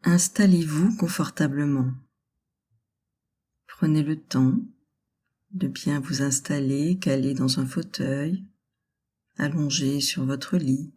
Installez-vous confortablement. Prenez le temps de bien vous installer, calé dans un fauteuil, allongé sur votre lit.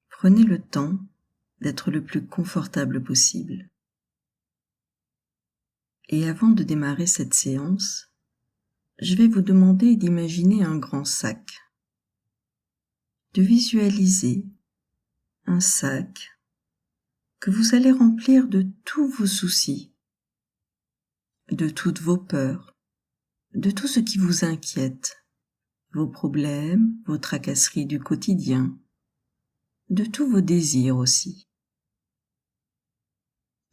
Prenez le temps d'être le plus confortable possible. Et avant de démarrer cette séance, je vais vous demander d'imaginer un grand sac, de visualiser un sac que vous allez remplir de tous vos soucis, de toutes vos peurs, de tout ce qui vous inquiète, vos problèmes, vos tracasseries du quotidien, de tous vos désirs aussi.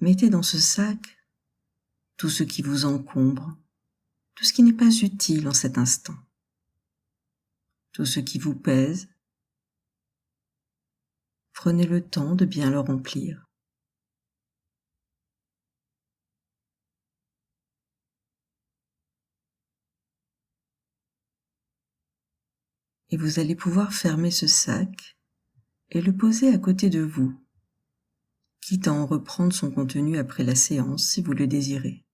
Mettez dans ce sac tout ce qui vous encombre, tout ce qui n'est pas utile en cet instant, tout ce qui vous pèse. Prenez le temps de bien le remplir. Et vous allez pouvoir fermer ce sac et le poser à côté de vous, quitte à en reprendre son contenu après la séance si vous le désirez.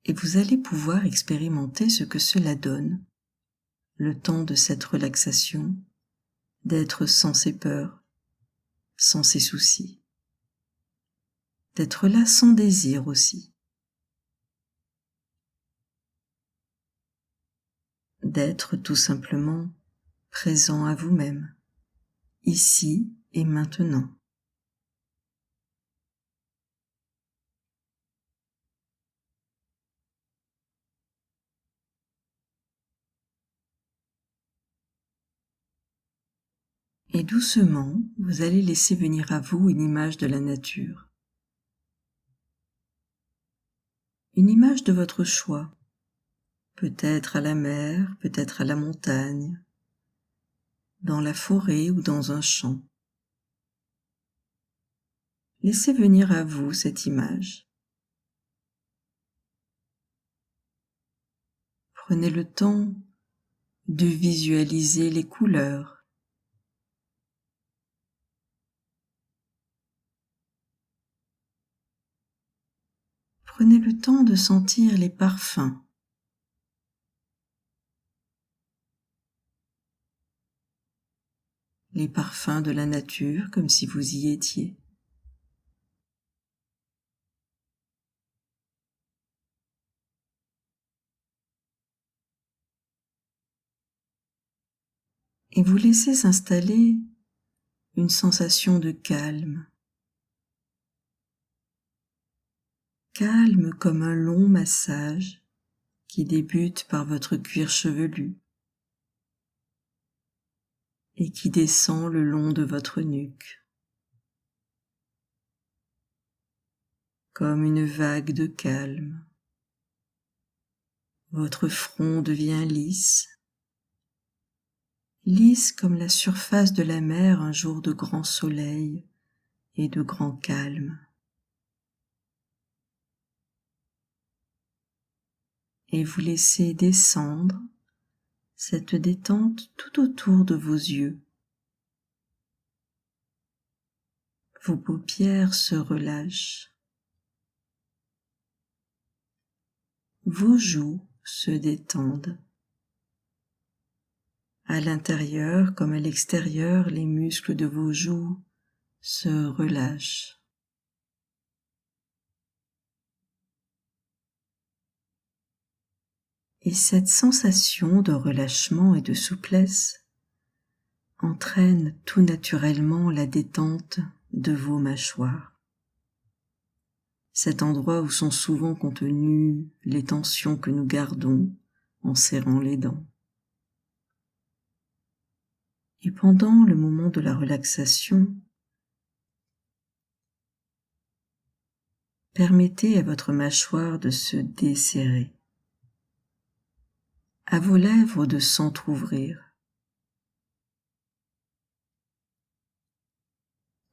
Et vous allez pouvoir expérimenter ce que cela donne, le temps de cette relaxation, d'être sans ses peurs, sans ses soucis, d'être là sans désir aussi, d'être tout simplement présent à vous-même, ici et maintenant. Et doucement, vous allez laisser venir à vous une image de la nature. Une image de votre choix, peut-être à la mer, peut-être à la montagne, dans la forêt ou dans un champ. Laissez venir à vous cette image. Prenez le temps de visualiser les couleurs. Prenez le temps de sentir les parfums. Les parfums de la nature comme si vous y étiez. Et vous laissez s'installer une sensation de calme. Calme comme un long massage qui débute par votre cuir chevelu et qui descend le long de votre nuque, comme une vague de calme. Votre front devient lisse, lisse comme la surface de la mer un jour de grand soleil et de grand calme. Et vous laissez descendre cette détente tout autour de vos yeux. Vos paupières se relâchent. Vos joues se détendent. À l'intérieur comme à l'extérieur, les muscles de vos joues se relâchent. Et cette sensation de relâchement et de souplesse entraîne tout naturellement la détente de vos mâchoires. Cet endroit où sont souvent contenues les tensions que nous gardons en serrant les dents. Et pendant le moment de la relaxation, permettez à votre mâchoire de se desserrer, à vos lèvres de s'entr'ouvrir,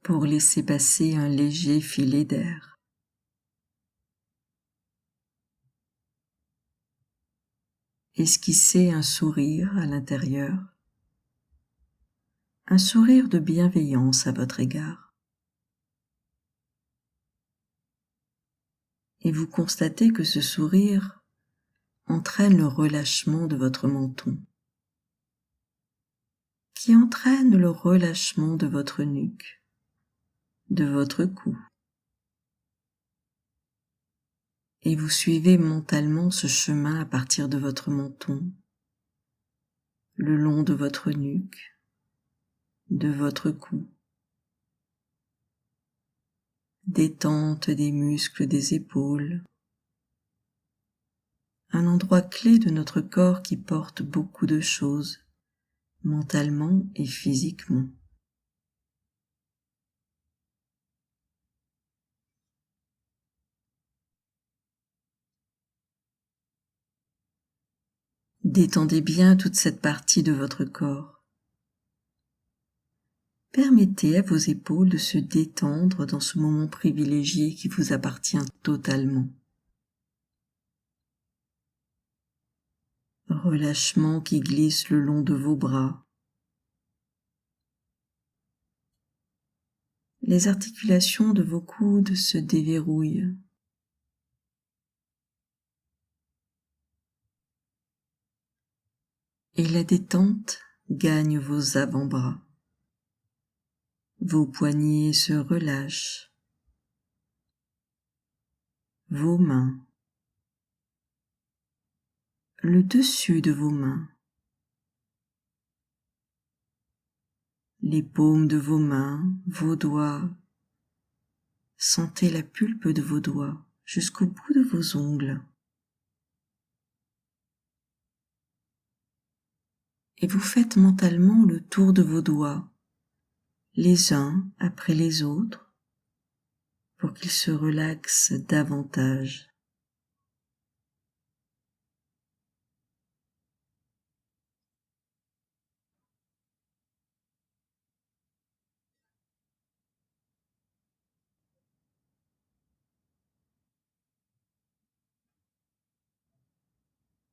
pour laisser passer un léger filet d'air. Esquissez un sourire à l'intérieur, un sourire de bienveillance à votre égard. Et vous constatez que ce sourire entraîne le relâchement de votre menton, qui entraîne le relâchement de votre nuque, de votre cou. Et vous suivez mentalement ce chemin à partir de votre menton, le long de votre nuque, de votre cou. Détente des muscles des épaules, un endroit clé de notre corps qui porte beaucoup de choses, mentalement et physiquement. Détendez bien toute cette partie de votre corps. Permettez à vos épaules de se détendre dans ce moment privilégié qui vous appartient totalement. Relâchement qui glisse le long de vos bras. Les articulations de vos coudes se déverrouillent. Et la détente gagne vos avant-bras. Vos poignets se relâchent. Vos mains. Le dessus de vos mains. Les paumes de vos mains, vos doigts. Sentez la pulpe de vos doigts jusqu'au bout de vos ongles. Et vous faites mentalement le tour de vos doigts, les uns après les autres, pour qu'ils se relaxent davantage.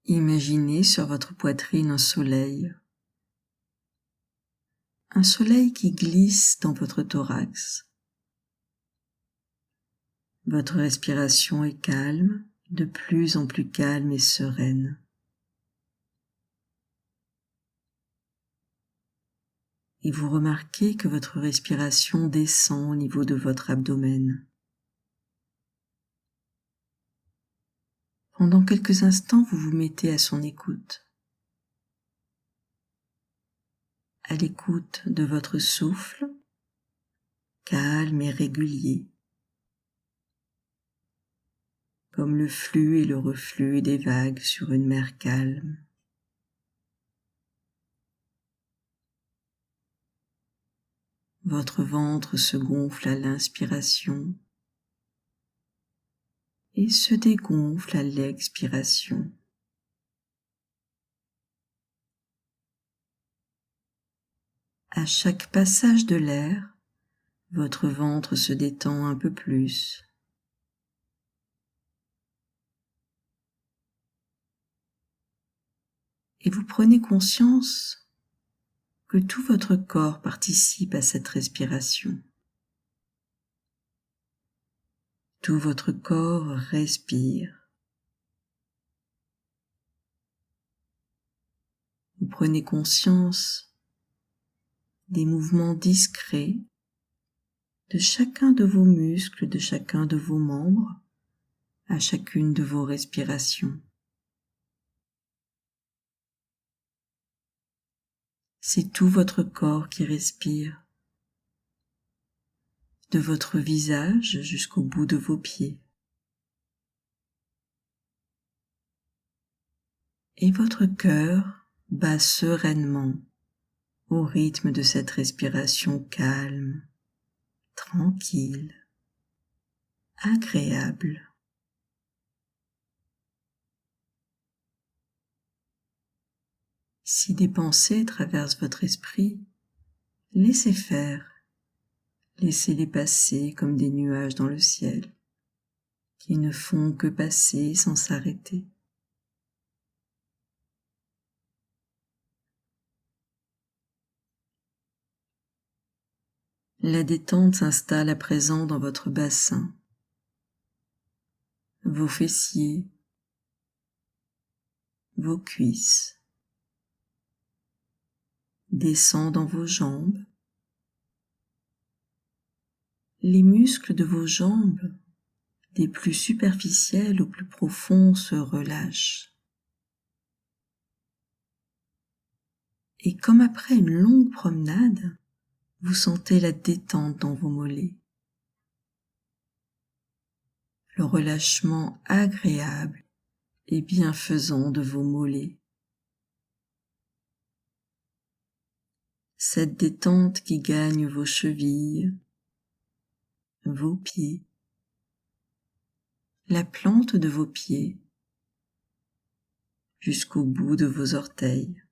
Imaginez sur votre poitrine un soleil qui glisse dans votre thorax. Votre respiration est calme, de plus en plus calme et sereine. Et vous remarquez que votre respiration descend au niveau de votre abdomen. Pendant quelques instants, vous vous mettez à son écoute. À l'écoute de votre souffle, calme et régulier, comme le flux et le reflux des vagues sur une mer calme. Votre ventre se gonfle à l'inspiration et se dégonfle à l'expiration. À chaque passage de l'air, votre ventre se détend un peu plus. Et vous prenez conscience que tout votre corps participe à cette respiration. Tout votre corps respire. Vous prenez conscience des mouvements discrets de chacun de vos muscles, de chacun de vos membres, à chacune de vos respirations. C'est tout votre corps qui respire, de votre visage jusqu'au bout de vos pieds. Et votre cœur bat sereinement au rythme de cette respiration calme, tranquille, agréable. Si des pensées traversent votre esprit, laissez faire, laissez-les passer comme des nuages dans le ciel, qui ne font que passer sans s'arrêter. La détente s'installe à présent dans votre bassin, vos fessiers, vos cuisses, descend dans vos jambes. Les muscles de vos jambes, des plus superficiels aux plus profonds, se relâchent. Et comme après une longue promenade, vous sentez la détente dans vos mollets, le relâchement agréable et bienfaisant de vos mollets. Cette détente qui gagne vos chevilles, vos pieds, la plante de vos pieds, jusqu'au bout de vos orteils.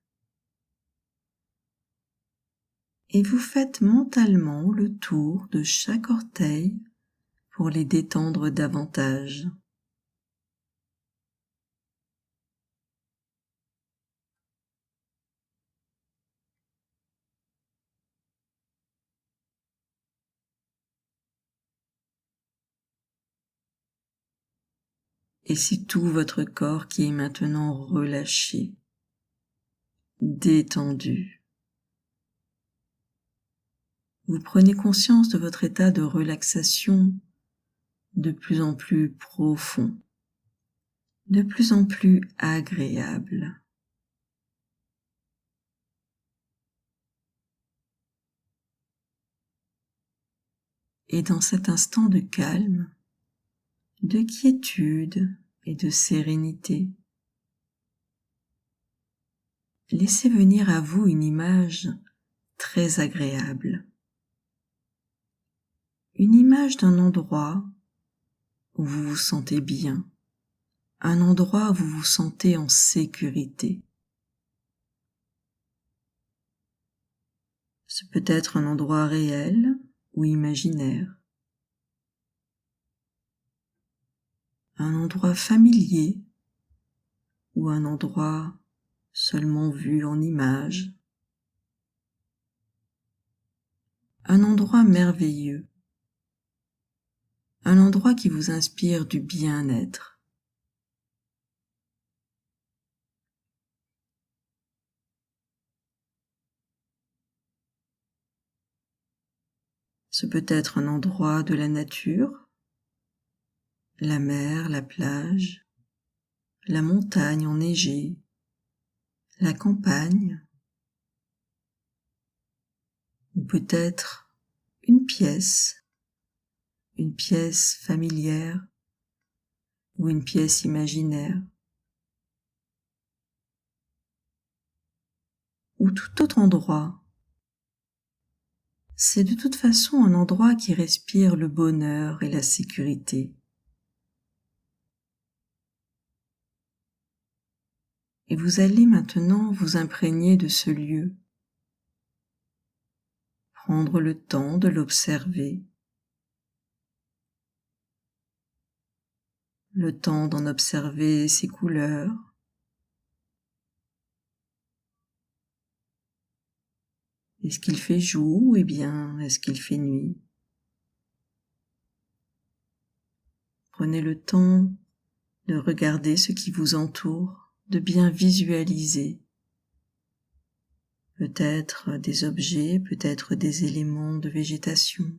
Et vous faites mentalement le tour de chaque orteil pour les détendre davantage. Et c'est tout votre corps qui est maintenant relâché, détendu. Vous prenez conscience de votre état de relaxation de plus en plus profond, de plus en plus agréable. Et dans cet instant de calme, de quiétude et de sérénité, laissez venir à vous une image très agréable. Une image d'un endroit où vous vous sentez bien, un endroit où vous vous sentez en sécurité. Ce peut être un endroit réel ou imaginaire, un endroit familier ou un endroit seulement vu en image, un endroit merveilleux, un endroit qui vous inspire du bien-être. Ce peut être un endroit de la nature, la mer, la plage, la montagne enneigée, la campagne, ou peut-être une pièce familière ou une pièce imaginaire, ou tout autre endroit. C'est de toute façon un endroit qui respire le bonheur et la sécurité. Et vous allez maintenant vous imprégner de ce lieu, prendre le temps de l'observer, le temps d'en observer ses couleurs, est-ce qu'il fait jour ou bien est-ce qu'il fait nuit? Prenez le temps de regarder ce qui vous entoure, de bien visualiser. Peut-être des objets, peut-être des éléments de végétation.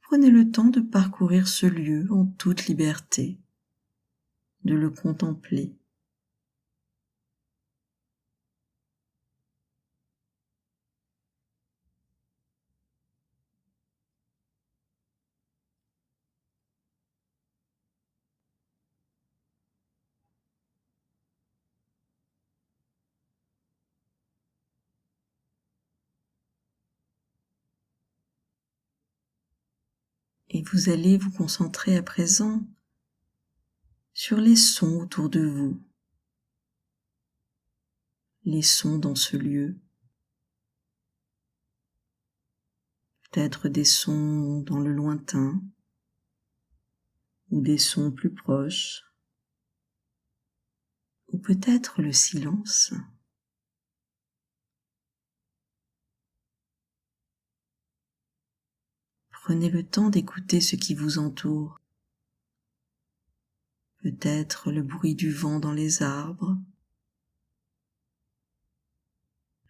Prenez le temps de parcourir ce lieu en toute liberté, de le contempler. Et vous allez vous concentrer à présent sur les sons autour de vous, les sons dans ce lieu. Peut-être des sons dans le lointain ou des sons plus proches, ou peut-être le silence. Prenez le temps d'écouter ce qui vous entoure. Peut-être le bruit du vent dans les arbres,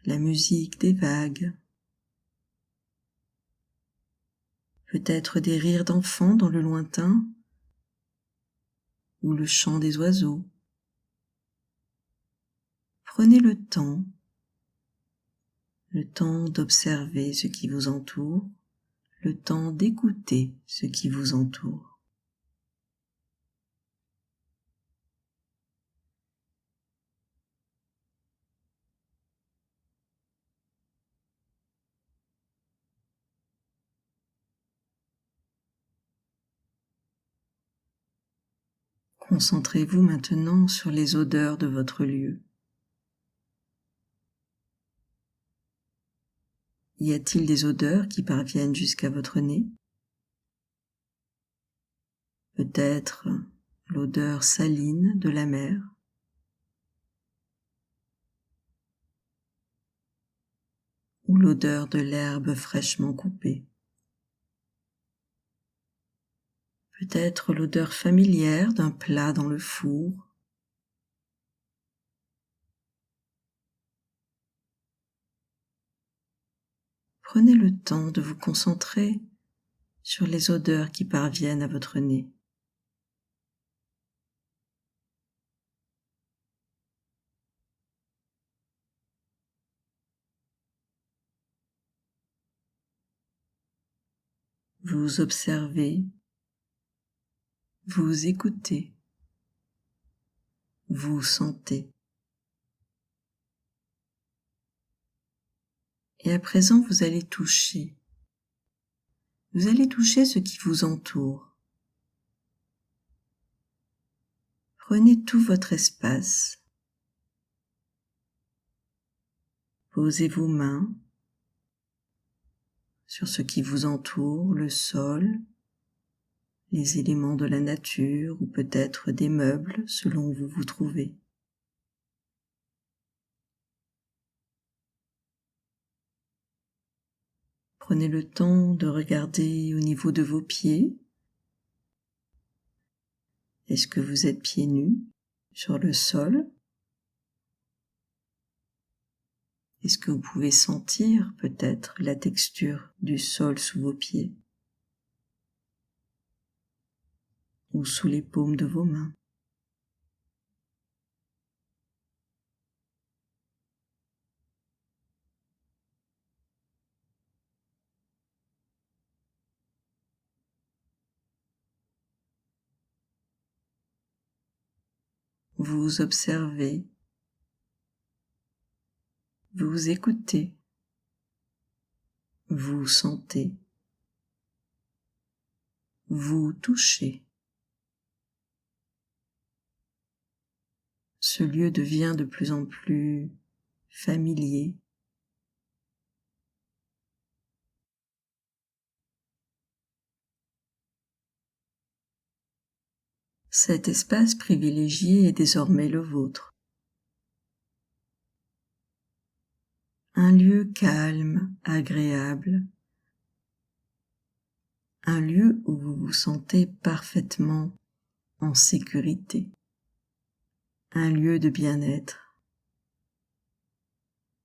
la musique des vagues, peut-être des rires d'enfants dans le lointain ou le chant des oiseaux. Prenez le temps d'observer ce qui vous entoure, le temps d'écouter ce qui vous entoure. Concentrez-vous maintenant sur les odeurs de votre lieu. Y a-t-il des odeurs qui parviennent jusqu'à votre nez? Peut-être l'odeur saline de la mer, ou l'odeur de l'herbe fraîchement coupée. Peut-être l'odeur familière d'un plat dans le four. Prenez le temps de vous concentrer sur les odeurs qui parviennent à votre nez. Vous observez, vous écoutez, vous sentez. Et à présent, vous allez toucher. Vous allez toucher ce qui vous entoure. Prenez tout votre espace. Posez vos mains sur ce qui vous entoure, le sol, les éléments de la nature ou peut-être des meubles selon où vous vous trouvez. Prenez le temps de regarder au niveau de vos pieds. Est-ce que vous êtes pieds nus sur le sol? Est-ce que vous pouvez sentir peut-être la texture du sol sous vos pieds ou sous les paumes de vos mains? Vous observez, vous écoutez, vous sentez, vous touchez. Ce lieu devient de plus en plus familier. Cet espace privilégié est désormais le vôtre. Un lieu calme, agréable. Un lieu où vous vous sentez parfaitement en sécurité. Un lieu de bien-être.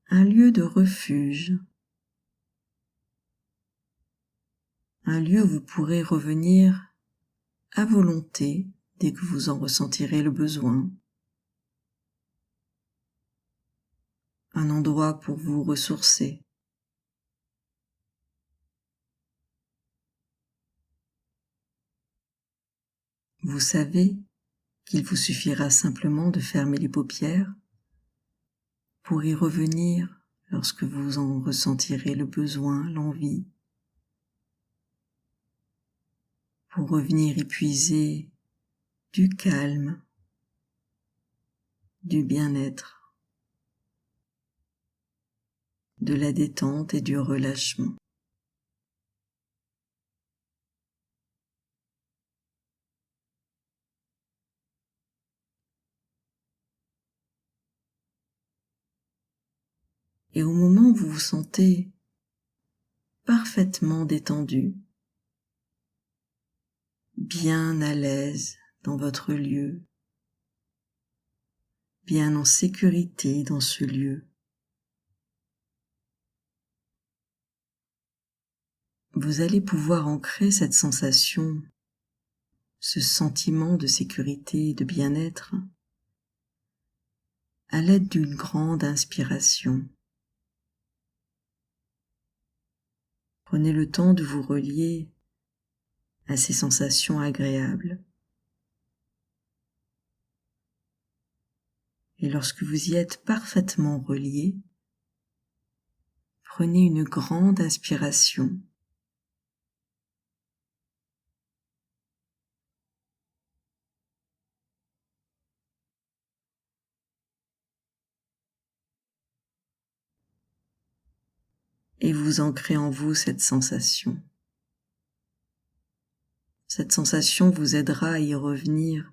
Un lieu de refuge. Un lieu où vous pourrez revenir à volonté dès que vous en ressentirez le besoin. Un endroit pour vous ressourcer. Vous savez qu'il vous suffira simplement de fermer les paupières pour y revenir lorsque vous en ressentirez le besoin, l'envie, pour revenir y puiser du calme, du bien-être, de la détente et du relâchement. Et au moment où vous vous sentez parfaitement détendu, bien à l'aise dans votre lieu, bien en sécurité dans ce lieu. Vous allez pouvoir ancrer cette sensation, ce sentiment de sécurité et de bien-être à l'aide d'une grande inspiration. Prenez le temps de vous relier à ces sensations agréables. Et lorsque vous y êtes parfaitement relié, prenez une grande inspiration. Et vous ancrez en vous cette sensation. Cette sensation vous aidera à y revenir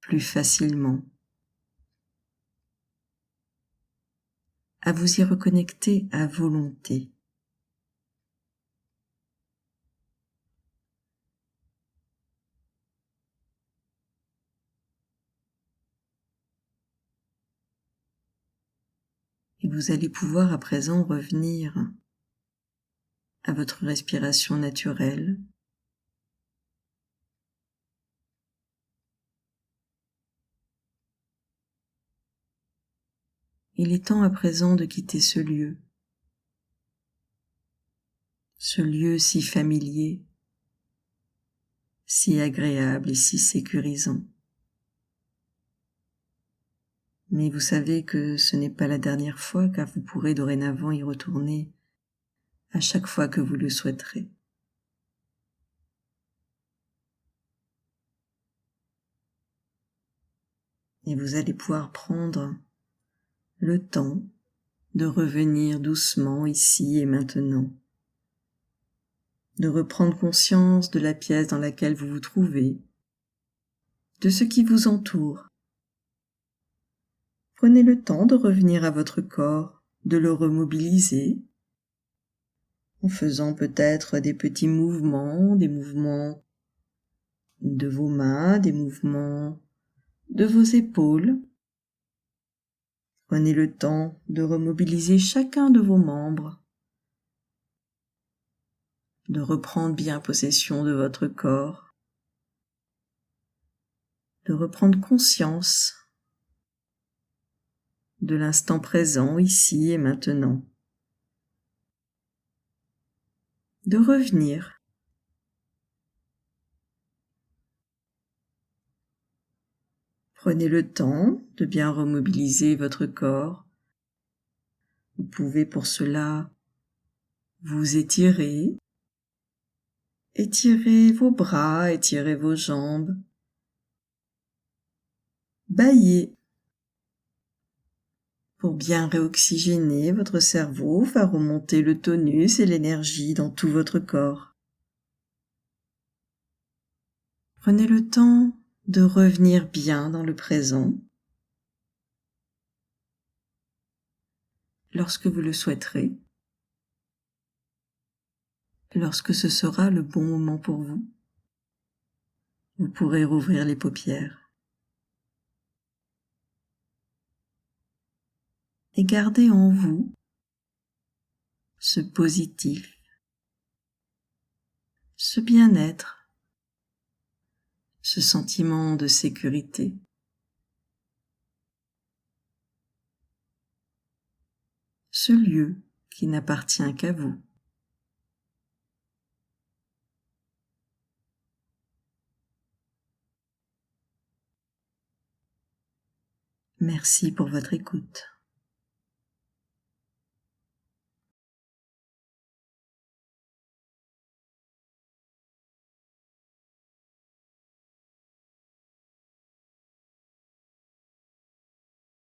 plus facilement, à vous y reconnecter à volonté. Et vous allez pouvoir à présent revenir à votre respiration naturelle. Il est temps à présent de quitter ce lieu si familier, si agréable et si sécurisant. Mais vous savez que ce n'est pas la dernière fois, car vous pourrez dorénavant y retourner à chaque fois que vous le souhaiterez. Et vous allez pouvoir prendre le temps de revenir doucement ici et maintenant, de reprendre conscience de la pièce dans laquelle vous vous trouvez, de ce qui vous entoure. Prenez le temps de revenir à votre corps, de le remobiliser, en faisant peut-être des petits mouvements, des mouvements de vos mains, des mouvements de vos épaules. Prenez le temps de remobiliser chacun de vos membres, de reprendre bien possession de votre corps, de reprendre conscience de l'instant présent, ici et maintenant, de revenir. Prenez le temps de bien remobiliser votre corps. Vous pouvez pour cela vous étirer, étirer vos bras, étirer vos jambes, bâiller pour bien réoxygéner votre cerveau, faire remonter le tonus et l'énergie dans tout votre corps. Prenez le temps de revenir bien dans le présent. Lorsque vous le souhaiterez, lorsque ce sera le bon moment pour vous, vous pourrez rouvrir les paupières. Et gardez en vous ce positif, ce bien-être, ce sentiment de sécurité. Ce lieu qui n'appartient qu'à vous. Merci pour votre écoute.